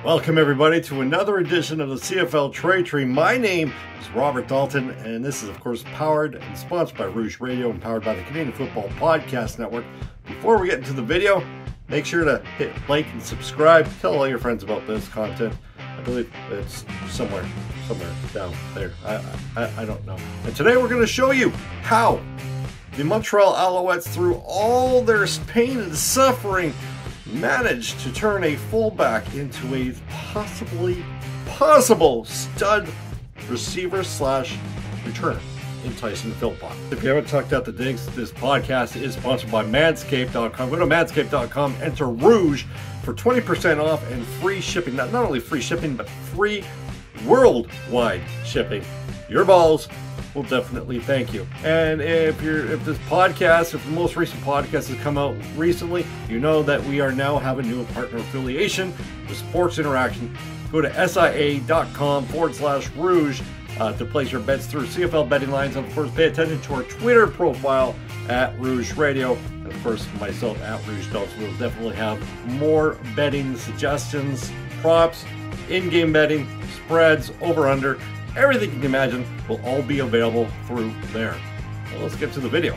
Welcome everybody to another edition of the CFL Trade Tree. My name is Robert Dalton, and this is of course powered and sponsored by Rouge Radio and powered by the Canadian Football Podcast Network. Before we get into the video, make sure to hit like and subscribe. Tell all your friends about this content. I believe it's somewhere down there. I don't know. And today we're going to show you how the Montreal Alouettes, through all their pain and suffering, managed to turn a fullback into a possible stud receiver slash returner in Tyson Philpot. If you haven't tucked out the digs, this podcast is sponsored by Manscaped.com. Go to Manscaped.com, enter Rouge for 20% off and free shipping. Not only free shipping, but free worldwide shipping. Your balls will definitely thank you. And if the most recent podcast has come out recently, you know that we are now have a new partner affiliation with Sports Interaction. Go to SIA.com/Rouge to place your bets through CFL betting lines. And of course, pay attention to our Twitter profile at Rouge Radio. And of course, myself at Rouge Dalts will definitely have more betting suggestions, props, in-game betting, spreads, over-under. Everything you can imagine will all be available through there. Well, let's get to the video.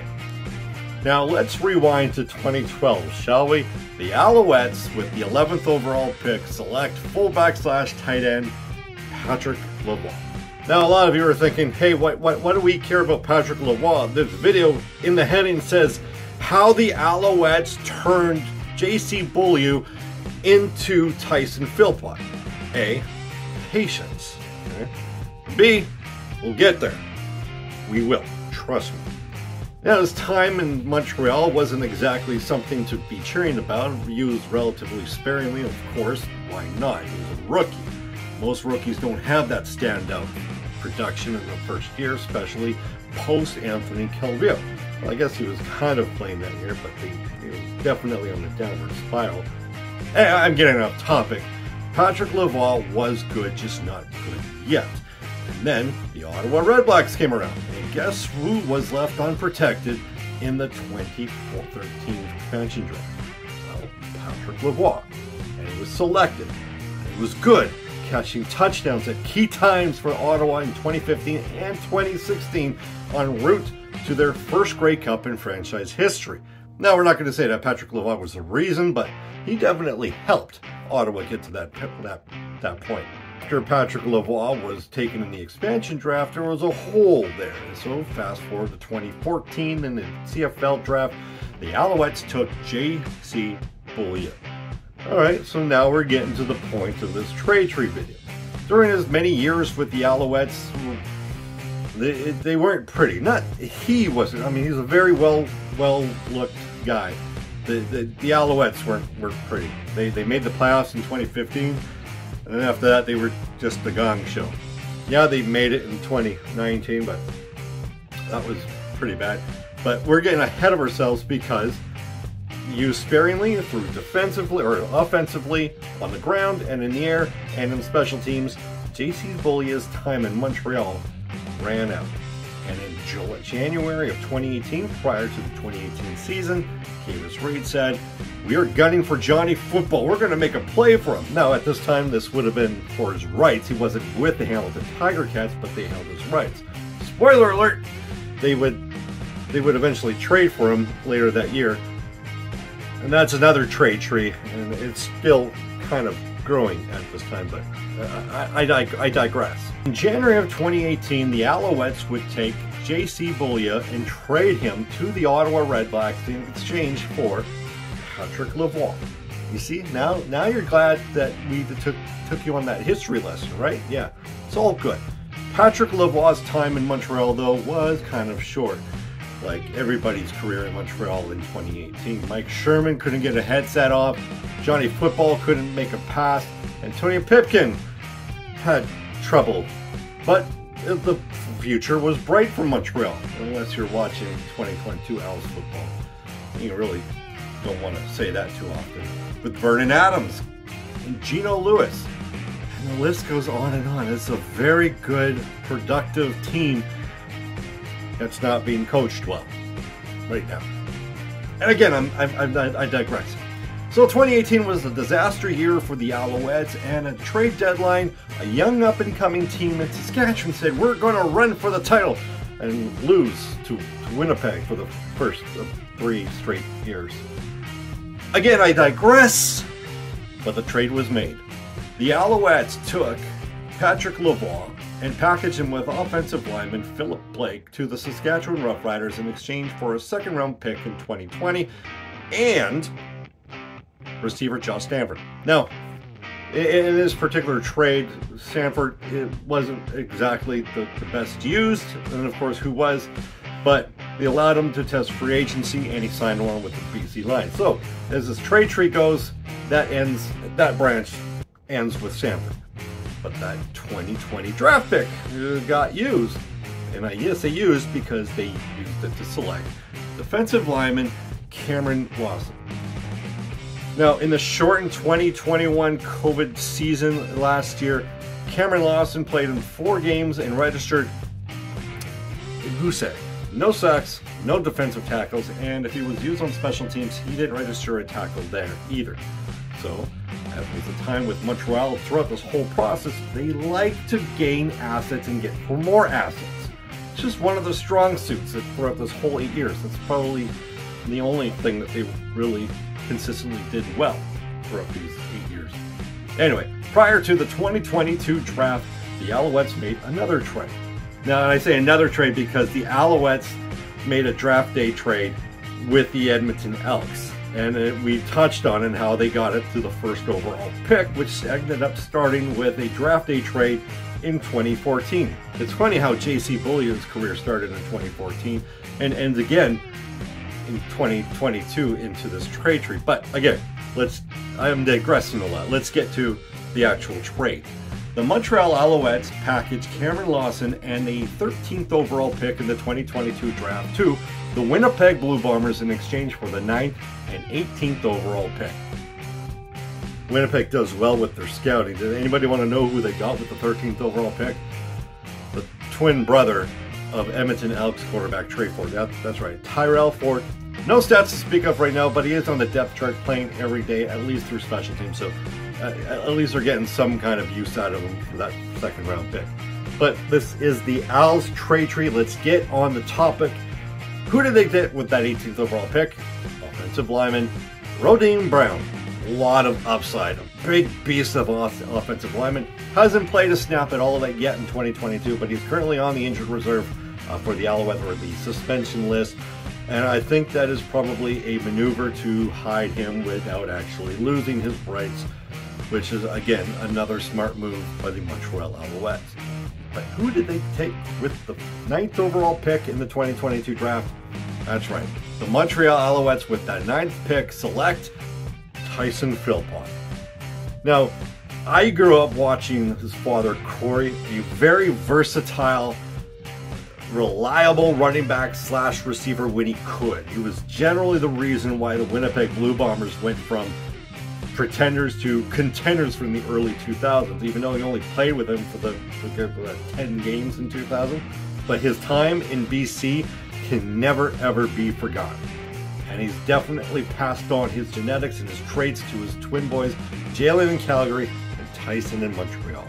Now let's rewind to 2012, shall we? The Alouettes, with the 11th overall pick, select fullback slash tight end Patrick Lavoie. Now a lot of you are thinking, hey, what do we care about Patrick Lavoie? This video in the heading says how the Alouettes turned JC Beaulieu into Tyson Philpot. A, patience. Okay. B, we'll get there. We will. Trust me. Now, his time in Montreal wasn't exactly something to be cheering about. Used relatively sparingly, of course. Why not? He was a rookie. Most rookies don't have that standout production in the first year, especially post-Anthony Beulieu. Well, I guess he was kind of playing that year, but he was definitely on the downward spiral. I'm getting off topic. Patrick Lavoie was good, just not good yet. And then the Ottawa Redblacks came around, and guess who was left unprotected in the 2013 expansion draft? Well, Patrick Lavoie. And he was selected. He was good, catching touchdowns at key times for Ottawa in 2015 and 2016 en route to their first Grey Cup in franchise history. Now, we're not going to say that Patrick Lavoie was the reason, but he definitely helped Ottawa get to that point. After Patrick Lavoie was taken in the expansion draft, there was a hole there. So fast forward to 2014 in the CFL draft, the Alouettes took JC Beaulieu. Alright, so now we're getting to the point of this trade tree video. During his many years with the Alouettes, they weren't pretty. He wasn't. I mean, he's a very well-looked guy. The Alouettes weren't pretty. They made the playoffs in 2015. And then after that, they were just the gong show. Yeah, they made it in 2019, but that was pretty bad. But we're getting ahead of ourselves because used sparingly through defensively or offensively, on the ground and in the air and in special teams, JC Beaulieu's time in Montreal ran out. And in January of 2018, prior to the 2018 season, Davis Reed said, "We are gunning for Johnny Football. We're going to make a play for him." Now, at this time, this would have been for his rights. He wasn't with the Hamilton Tiger Cats, but they held his rights. Spoiler alert! They would eventually trade for him later that year. And that's another trade tree, and it's still kind of growing at this time, but I digress. In January of 2018, the Alouettes would take JC Beaulieu and trade him to the Ottawa Redblacks in exchange for Patrick Lavoie. You see, now you're glad that we took you on that history lesson, right? Yeah, it's all good. Patrick Lavoie's time in Montreal, though, was kind of short, like everybody's career in Montreal in 2018. Mike Sherman couldn't get a headset off, Johnny Football couldn't make a pass, and Tony Pipkin had trouble. But the future was bright for Montreal, unless you're watching 2022 Owls football. You really don't want to say that too often. With Vernon Adams and Geno Lewis, and the list goes on and on. It's a very good, productive team that's not being coached well right now. And again, I digress. So 2018 was a disaster year for the Alouettes, and at the trade deadline, a young up-and-coming team in Saskatchewan said, we're going to run for the title, and lose to Winnipeg for the first of 3 straight years. Again, I digress, but the trade was made. The Alouettes took Patrick Lavoie and packaged him with offensive lineman Philip Blake to the Saskatchewan Roughriders in exchange for a second-round pick in 2020 and receiver Josh Stanford. Now, in this particular trade, Stanford, it wasn't exactly the best used, and of course who was, but they allowed him to test free agency and he signed on with the BC Lions. So as this trade tree goes, that branch ends with Stanford. But that 2020 draft pick got used, and I say used because they used it to select defensive lineman Cameron Lawson. Now, in the shortened 2021 COVID season last year, Cameron Lawson played in 4 games and registered no sacks, no defensive tackles, and if he was used on special teams, he didn't register a tackle there either. So, as was the time with Montreal throughout this whole process, they like to gain assets and get for more assets. It's just one of the strong suits that throughout this whole 8 years. That's probably the only thing that they really consistently did well throughout these 8 years. Anyway, prior to the 2022 draft, the Alouettes made another trade. Now, I say another trade because the Alouettes made a draft day trade with the Edmonton Elks. And we touched on it, how they got it to the first overall pick, which ended up starting with a draft day trade in 2014. It's funny how JC Beaulieu's career started in 2014 and ends again in 2022 into this trade tree. But again, I'm digressing a lot. Let's get to the actual trade. The Montreal Alouettes packaged Cameron Lawson and a 13th overall pick in the 2022 draft to the Winnipeg Blue Bombers in exchange for the 9th and 18th overall pick. Winnipeg does well with their scouting. Did anybody want to know who they got with the 13th overall pick? The twin brother of Edmonton Elks quarterback Trey Ford. That's right, Tyrell Ford. No stats to speak of right now, but he is on the depth chart playing every day, at least through special teams. So at least they're getting some kind of use out of him for that second round pick. But this is the Als trade tree. Let's get on the topic. Who did they get with that 18th overall pick? Offensive lineman Rodine Brown. A lot of upside. A big beast of offensive lineman. Hasn't played a snap at all yet in 2022, but he's currently on the injured reserve for the Alouettes, or the suspension list. And I think that is probably a maneuver to hide him without actually losing his rights, which is, again, another smart move by the Montreal Alouettes. But who did they take with the 9th overall pick in the 2022 draft? That's right, the Montreal Alouettes with that 9th pick select Tyson Philpot. Now, I grew up watching his father, Corey, a very versatile, reliable running back / receiver when he could. He was generally the reason why the Winnipeg Blue Bombers went from pretenders to contenders from the early 2000s, even though he only played with them for the 10 games in 2000. But his time in BC can never ever be forgotten. And he's definitely passed on his genetics and his traits to his twin boys, Jalen in Calgary and Tyson in Montreal.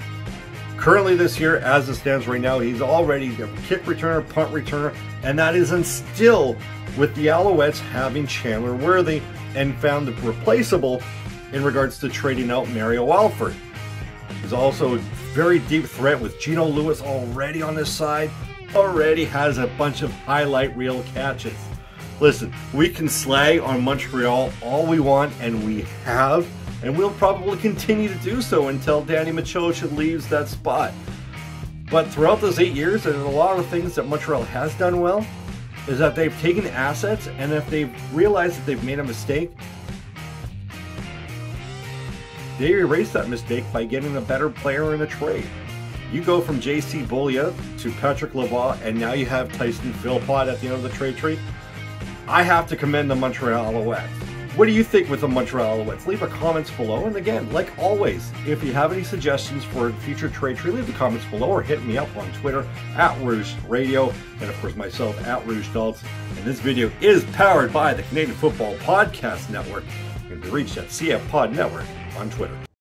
Currently this year, as it stands right now, he's already a kick returner, punt returner, and that isn't still with the Alouettes having Chandler Worthy and found replaceable in regards to trading out Mario Alford. He's also a very deep threat with Geno Lewis already on this side, already has a bunch of highlight reel catches. Listen, we can slag on Montreal all we want, and we have, and we'll probably continue to do so until Danny Machocha leaves that spot. But throughout those 8 years, there's a lot of things that Montreal has done well, is that they've taken assets, and if they've realized that they've made a mistake, they erase that mistake by getting a better player in a trade. You go from JC Beaulieu to Patrick Lavoie, and now you have Tyson Philpot at the end of the trade tree. I have to commend the Montreal Alouettes. What do you think with the Montreal Alouettes? Leave a comments below. And again, like always, if you have any suggestions for a future trade tree, leave the comments below or hit me up on Twitter @Rouge Radio, and of course myself @Rouge Dalts. And this video is powered by the Canadian Football Podcast Network. You can be reached at CF Pod Network on Twitter.